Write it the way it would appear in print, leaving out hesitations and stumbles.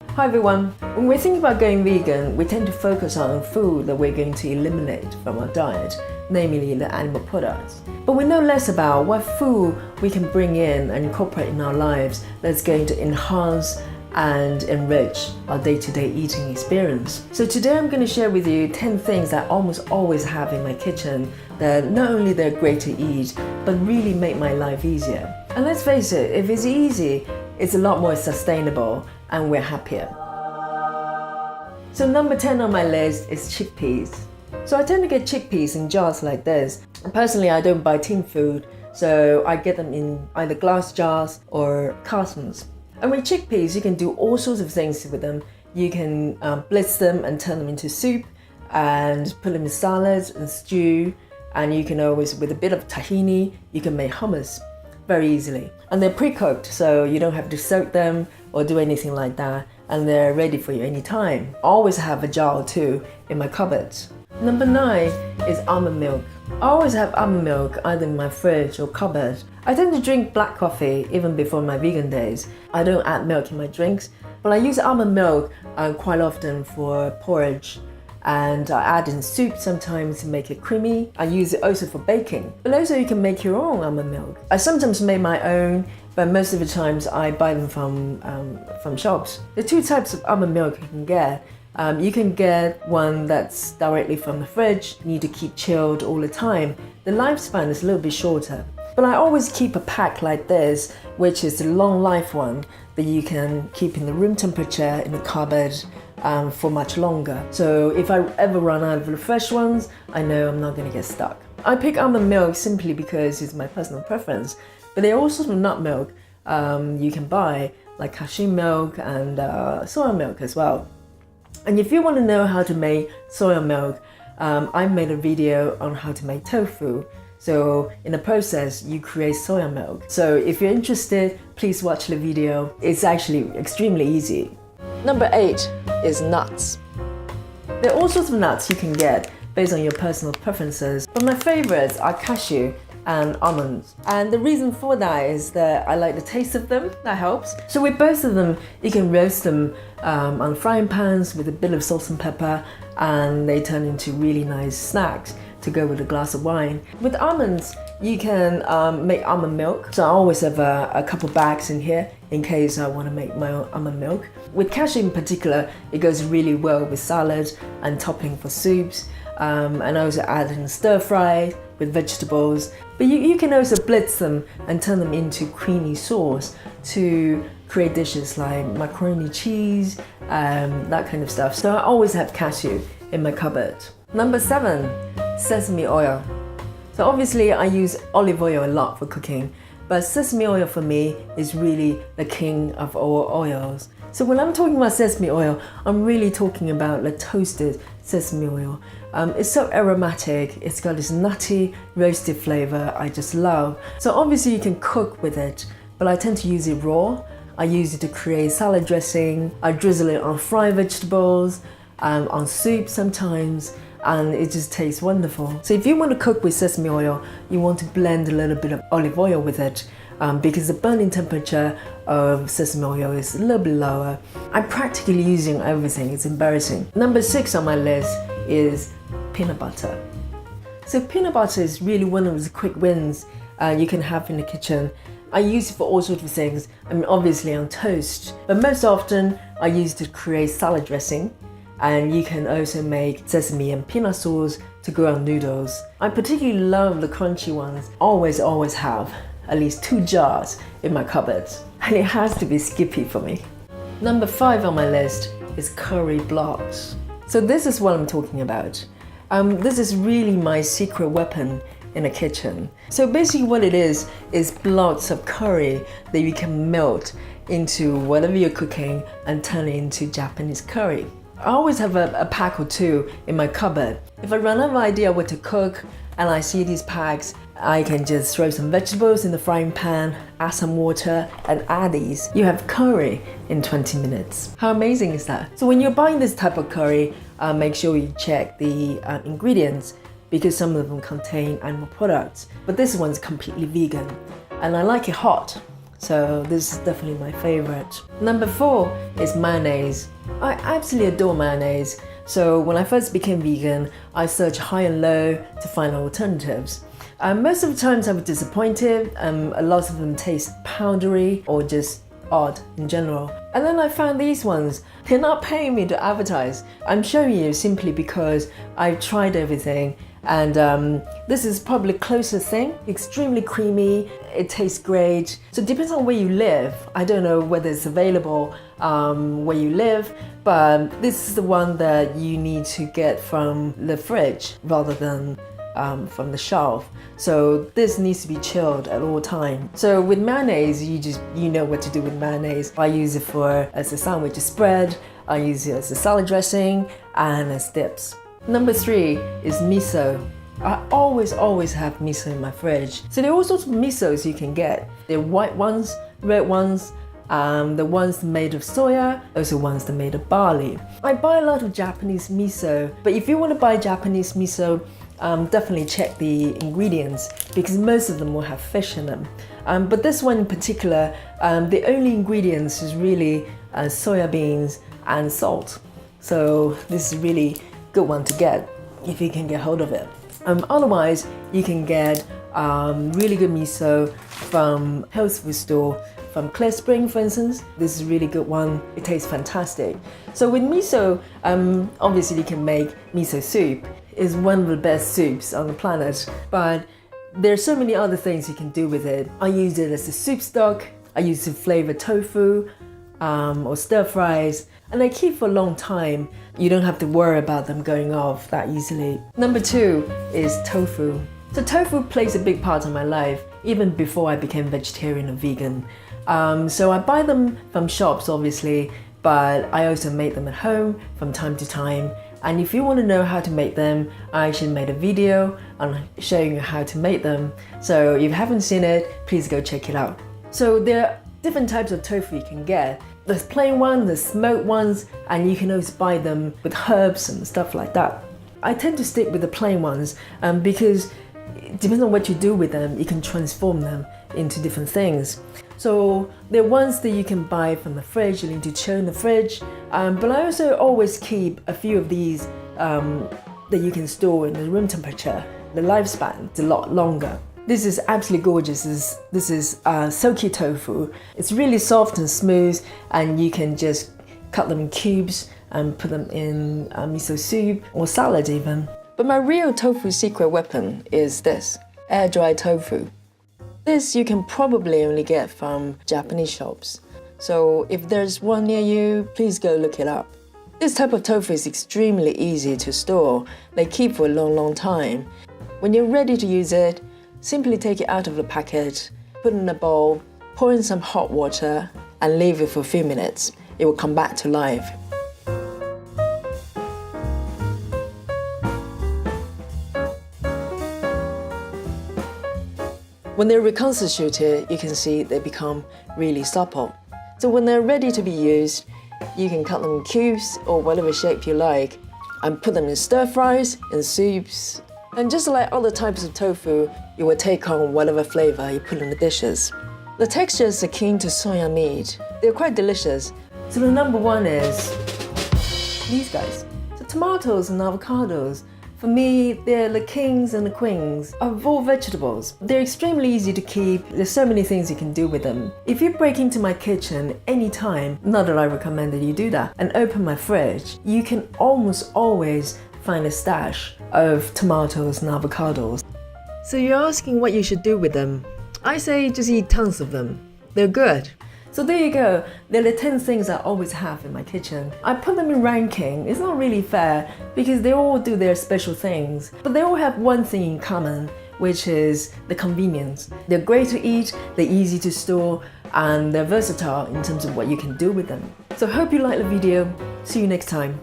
Hi everyone! When we're thinking about going vegan, we tend to focus on food that we're going to eliminate from our diet, namely the animal products. But we know less about what food we can bring in and incorporate in our lives that's going to enhance and enrich our day-to-day eating experience. So today I'm going to share with you 10 things that I almost always have in my kitchen that not only they're great to eat, but really make my life easier. And let's face it, if it's easy, it's a lot more sustainable and we're happier. So number 10 on my list is chickpeas. So I tend to get chickpeas in jars like this. Personally, I don't buy tin food, so I get them in either glass jars or cartons. And with chickpeas, you can do all sorts of things with them. You can blitz them and turn them into soup and put them in salads and stew. And you can always, with a bit of tahini, you can make hummus very easily. And they're pre-cooked, so you don't have to soak them or do anything like that. And they're ready for you anytime. I always have a jar or two in my cupboard. Number 9 is almond milk. I always have almond milk either in my fridge or cupboard. I tend to drink black coffee even before my vegan days. I don't add milk in my drinks, but I use almond milk quite often for porridge. And I add in soup sometimes to make it creamy. I use it also for baking. But also you can make your own almond milk. I sometimes make my own, but most of the times I buy them from shops. There are two types of almond milk you can get. You can get one that's directly from the fridge, you need to keep chilled all the time. The lifespan is a little bit shorter. But I always keep a pack like this, which is the long life one that you can keep in the room temperature in the cupboard for much longer. So if I ever run out of the fresh ones, I know I'm not going to get stuck. I pick almond milk simply because it's my personal preference, but there are all sorts of nut milk you can buy, like cashew milk and soya milk as well. And if you want to know how to make soya milk, I made a video on how to make tofu. So in the process, you create soya milk. So if you're interested, please watch the video. It's actually extremely easy. Number 8 is nuts. There are all sorts of nuts you can get based on your personal preferences, but my favorites are cashew and almonds. And the reason for that is that I like the taste of them, that helps. So with both of them, you can roast them on frying pans with a bit of salt and pepper, and they turn into really nice snacks to go with a glass of wine. With almonds, you can make almond milk. So I always have a couple bags in here in case I want to make my own almond milk. With cashew in particular, it goes really well with salads and topping for soups. And I also add in stir fry with vegetables. But you can also blitz them and turn them into creamy sauce to create dishes like macaroni cheese, that kind of stuff. So I always have cashew in my cupboard. Number 7, sesame oil. So obviously I use olive oil a lot for cooking, but sesame oil for me is really the king of all oils. So when I'm talking about sesame oil, I'm really talking about the toasted sesame oil. It's so aromatic, it's got this nutty, roasted flavor I just love. So obviously you can cook with it, but I tend to use it raw. I use it to create salad dressing, I drizzle it on fried vegetables, on soup sometimes, and it just tastes wonderful. So if you want to cook with sesame oil, you want to blend a little bit of olive oil with it, because the burning temperature of sesame oil is a little bit lower. I'm practically using everything, it's embarrassing. Number 6 on my list is peanut butter. So peanut butter is really one of the quick wins you can have in the kitchen. I use it for all sorts of things. I mean, obviously on toast, but most often I use it to create salad dressing. And you can also make sesame and peanut sauce to go on noodles. I particularly love the crunchy ones. Always have at least 2 jars in my cupboard. And it has to be Skippy for me. Number 5 on my list is curry blocks. So this is what I'm talking about. This is really my secret weapon in the kitchen. So basically what it is blocks of curry that you can melt into whatever you're cooking and turn it into Japanese curry. I always have a pack or 2 in my cupboard. If I run out of idea what to cook and I see these packs, I can just throw some vegetables in the frying pan, add some water, and add these. You have curry in 20 minutes. How amazing is that? So when you're buying this type of curry, make sure you check the ingredients, because some of them contain animal products. But this one's completely vegan, and I like it hot. So this is definitely my favorite. Number 4 is mayonnaise. I absolutely adore mayonnaise. So when I first became vegan, I searched high and low to find alternatives. Most of the times I was disappointed. A lot of them taste powdery or just odd in general. And then I found these ones. They're not paying me to advertise. I'm showing you simply because I've tried everything, and this is probably the closest thing. Extremely creamy, it tastes great. So it depends on where you live. I don't know whether it's available where you live, but this is the one that you need to get from the fridge rather than from the shelf. So this needs to be chilled at all times. So with mayonnaise, you know what to do with mayonnaise. I use it as a sandwich spread, I use it as a salad dressing, and as dips. Number 3 is miso. I always have miso in my fridge. So there are all sorts of misos you can get. There are white ones, red ones, the ones made of soya, also ones that are made of barley. I buy a lot of Japanese miso, but if you want to buy Japanese miso, definitely check the ingredients because most of them will have fish in them. But this one in particular, the only ingredients is really soya beans and salt. So this is really good one to get if you can get hold of it. Otherwise, you can get really good miso from health food store, from Clear Spring, for instance. This is a really good one. It tastes fantastic. So with miso, obviously you can make miso soup. It's one of the best soups on the planet, but there's so many other things you can do with it. I use it as a soup stock. I use it to flavor tofu or stir fries, and they keep for a long time. You don't have to worry about them going off that easily. Number 2 is tofu. So tofu plays a big part in my life, even before I became vegetarian or vegan. So I buy them from shops, obviously, but I also make them at home from time to time. And if you want to know how to make them, I actually made a video on showing you how to make them. So if you haven't seen it, please go check it out. So there are different types of tofu you can get. There's plain ones, there's smoked ones, and you can also buy them with herbs and stuff like that. I tend to stick with the plain ones because it depends on what you do with them, you can transform them into different things. So there are ones that you can buy from the fridge, you need to chill in the fridge, but I also always keep a few of these that you can store in the room temperature. The lifespan is a lot longer. This is absolutely gorgeous. This is silky tofu. It's really soft and smooth, and you can just cut them in cubes and put them in miso soup or salad even. But my real tofu secret weapon is this, air-dried tofu. This you can probably only get from Japanese shops. So if there's one near you, please go look it up. This type of tofu is extremely easy to store. They keep for a long time. When you're ready to use it, simply take it out of the packet, put it in a bowl, pour in some hot water, and leave it for a few minutes. It will come back to life. When they're reconstituted, you can see they become really supple. So when they're ready to be used, you can cut them in cubes or whatever shape you like and put them in stir fries, in soups. And just like other types of tofu, you will take on whatever flavor you put in the dishes. The texture is akin to soya meat. They're quite delicious. So the number 1 is these guys. So tomatoes and avocados. For me, they're the kings and the queens of all vegetables. They're extremely easy to keep. There's so many things you can do with them. If you break into my kitchen anytime, not that I recommend that you do that, and open my fridge, you can almost always find a stash of tomatoes and avocados. So you're asking what you should do with them. I say just eat tons of them. They're good. So there you go. They're the 10 things I always have in my kitchen. I put them in ranking. It's not really fair because they all do their special things, but they all have one thing in common, which is the convenience. They're great to eat, they're easy to store, and they're versatile in terms of what you can do with them. So hope you like the video. See you next time.